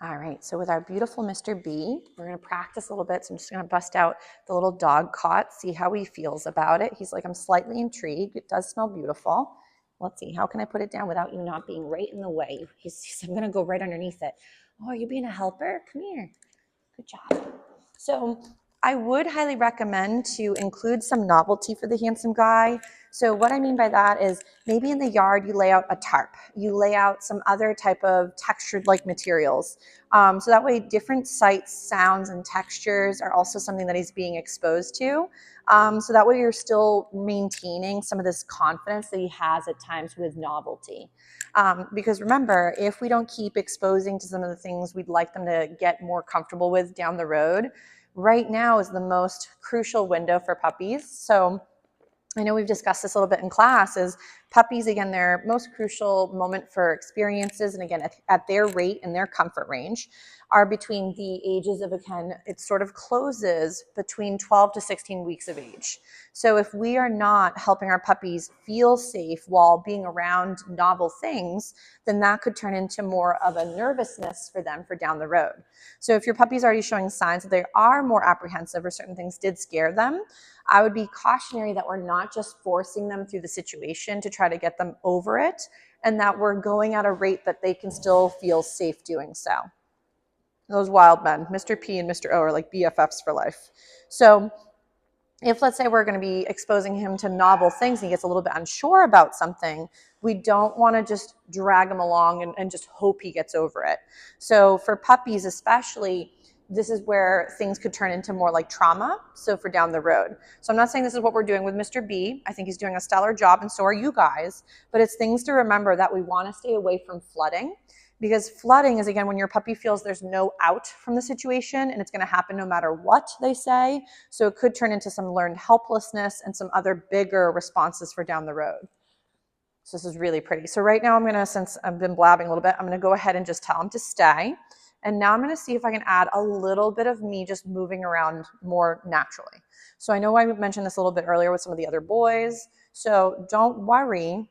All right, so with our beautiful Mr. B, we're gonna practice a little bit. So I'm just gonna bust out the little dog cot, see how he feels about it. He's like, I'm slightly intrigued. It does smell beautiful. Let's see, how can I put it down without you not being right in the way? I'm gonna go right underneath it. Oh, are you being a helper? Come here. Good job. So I would highly recommend to include some novelty for the handsome guy. So what I mean by that is maybe in the yard you lay out a tarp, you lay out some other type of textured like materials. So that way different sights, sounds, and textures are also something that he's being exposed to. So that way you're still maintaining some of this confidence that he has at times with novelty. Because remember, if we don't keep exposing to some of the things we'd like them to get more comfortable with down the road, right now is the most crucial window for puppies. So I know we've discussed this a little bit in class, is puppies, again, their most crucial moment for experiences, and again, at their rate and their comfort range, are between the ages of, again, it sort of closes between 12 to 16 weeks of age. So if we are not helping our puppies feel safe while being around novel things, then that could turn into more of a nervousness for them for down the road. So if your puppy's already showing signs that they are more apprehensive or certain things did scare them, I would be cautionary that we're not just forcing them through the situation to try to get them over it, and that we're going at a rate that they can still feel safe doing so. Those wild men, Mr. P and Mr. O, are like BFFs for life. So if, let's say, we're going to be exposing him to novel things and he gets a little bit unsure about something, we don't want to just drag him along and just hope he gets over it. So for puppies especially, this is where things could turn into more like trauma, so for down the road. So I'm not saying this is what we're doing with Mr. B. I think he's doing a stellar job, and so are you guys. But it's things to remember that we want to stay away from flooding, because flooding is, again, when your puppy feels there's no out from the situation, and it's going to happen no matter what they say. So it could turn into some learned helplessness and some other bigger responses for down the road. So this is really pretty. So right now I'm going to, since I've been blabbing a little bit, I'm going to go ahead and just tell him to stay. And now I'm going to see if I can add a little bit of me just moving around more naturally. So I know I mentioned this a little bit earlier with some of the other boys. So don't worry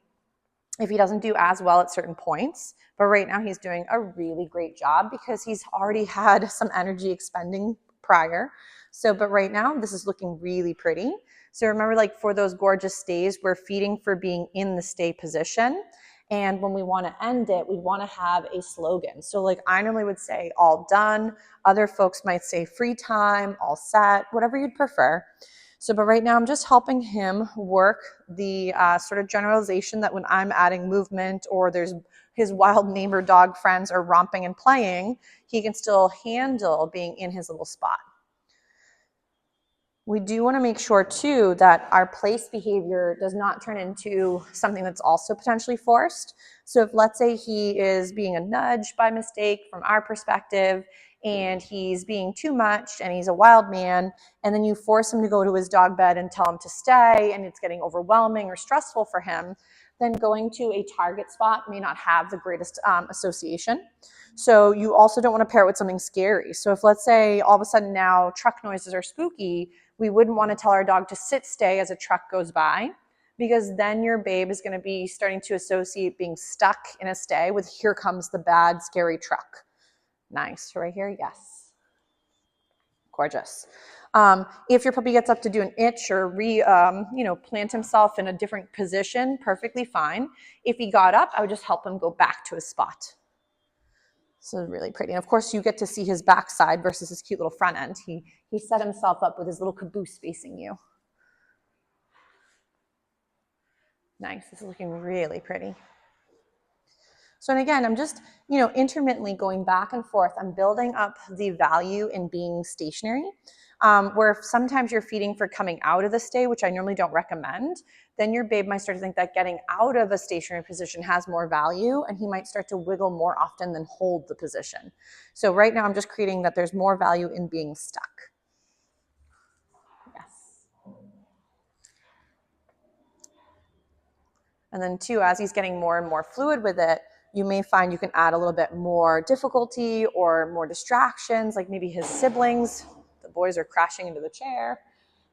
if he doesn't do as well at certain points. But right now he's doing a really great job because he's already had some energy expending prior. So, but right now this is looking really pretty. So remember, like for those gorgeous stays, we're feeding for being in the stay position. And when we want to end it, we want to have a slogan. So like I normally would say all done. Other folks might say free time, all set, whatever you'd prefer. So, but right now I'm just helping him work the sort of generalization that when I'm adding movement or there's his wild neighbor dog friends are romping and playing, he can still handle being in his little spot. We do want to make sure too that our place behavior does not turn into something that's also potentially forced. So if, let's say, he is being a nudge by mistake from our perspective and he's being too much and he's a wild man, and then you force him to go to his dog bed and tell him to stay and it's getting overwhelming or stressful for him, then going to a target spot may not have the greatest association. So you also don't want to pair it with something scary. So if, let's say, all of a sudden now truck noises are spooky, we wouldn't want to tell our dog to sit stay as a truck goes by, because then your babe is going to be starting to associate being stuck in a stay with here comes the bad, scary truck. Nice. Right here, yes. Gorgeous. If your puppy gets up to do an itch or plant himself in a different position, perfectly fine. If he got up, I would just help him go back to his spot. So really pretty. And of course you get to see his backside versus his cute little front end. He set himself up with his little caboose facing you. Nice. This is looking really pretty. So, and again, I'm just, intermittently going back and forth. I'm building up the value in being stationary, where if sometimes you're feeding for coming out of the stay, which I normally don't recommend, then your babe might start to think that getting out of a stationary position has more value, and he might start to wiggle more often than hold the position. So right now I'm just creating that there's more value in being stuck. Yes. And then too, as he's getting more and more fluid with it, you may find you can add a little bit more difficulty or more distractions, like maybe his siblings. The boys are crashing into the chair.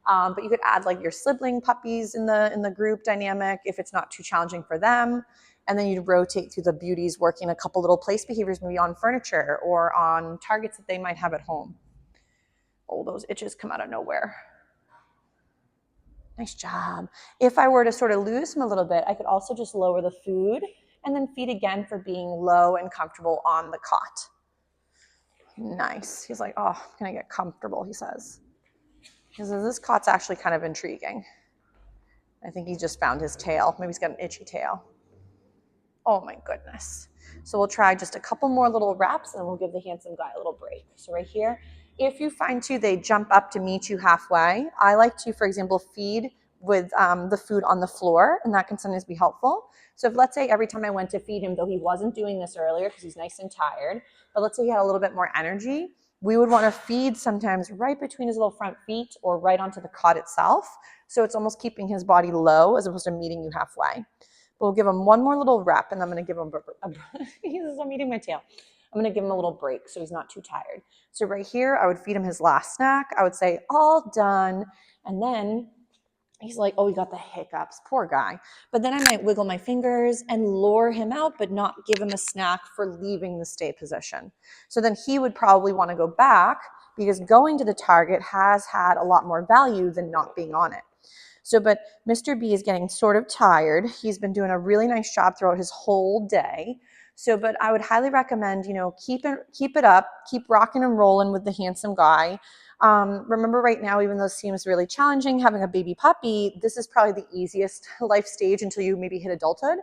But you could add like your sibling puppies in the group dynamic if it's not too challenging for them. And then you'd rotate through the beauties, working a couple little place behaviors, maybe on furniture or on targets that they might have at home. Oh, those itches come out of nowhere. Nice job. If I were to sort of lose him a little bit, I could also just lower the food and then feed again for being low and comfortable on the cot. Nice. He's like, oh, can I get comfortable, he says. He says, this cot's actually kind of intriguing. I think he just found his tail. Maybe he's got an itchy tail. Oh my goodness. So we'll try just a couple more little wraps and we'll give the handsome guy a little break. So right here, if you find too they jump up to meet you halfway, I like to, for example, feed with the food on the floor, and that can sometimes be helpful. So if, let's say, every time I went to feed him, though he wasn't doing this earlier because he's nice and tired, but let's say he had a little bit more energy, we would want to feed sometimes right between his little front feet or right onto the cot itself. So it's almost keeping his body low as opposed to meeting you halfway. We'll give him one more little rep, and I'm going to give him I'm eating my tail. I'm going to give him a little break so he's not too tired. So right here, I would feed him his last snack. I would say, all done. And then he's like, oh, he got the hiccups. Poor guy. But then I might wiggle my fingers and lure him out, but not give him a snack for leaving the stay position. So then he would probably want to go back because going to the target has had a lot more value than not being on it. So, but Mr. B is getting sort of tired. He's been doing a really nice job throughout his whole day. So, but I would highly recommend, keep it up, keep rocking and rolling with the handsome guy. Remember right now, even though it seems really challenging having a baby puppy, this is probably the easiest life stage until you maybe hit adulthood.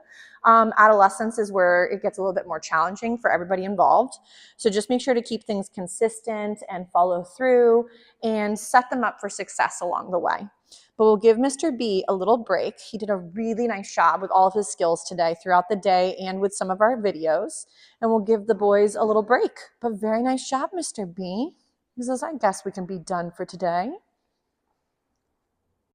Adolescence is where it gets a little bit more challenging for everybody involved. So just make sure to keep things consistent and follow through and set them up for success along the way. But we'll give Mr. B a little break. He did a really nice job with all of his skills today throughout the day and with some of our videos. And we'll give the boys a little break. But very nice job, Mr. B. He says, I guess we can be done for today.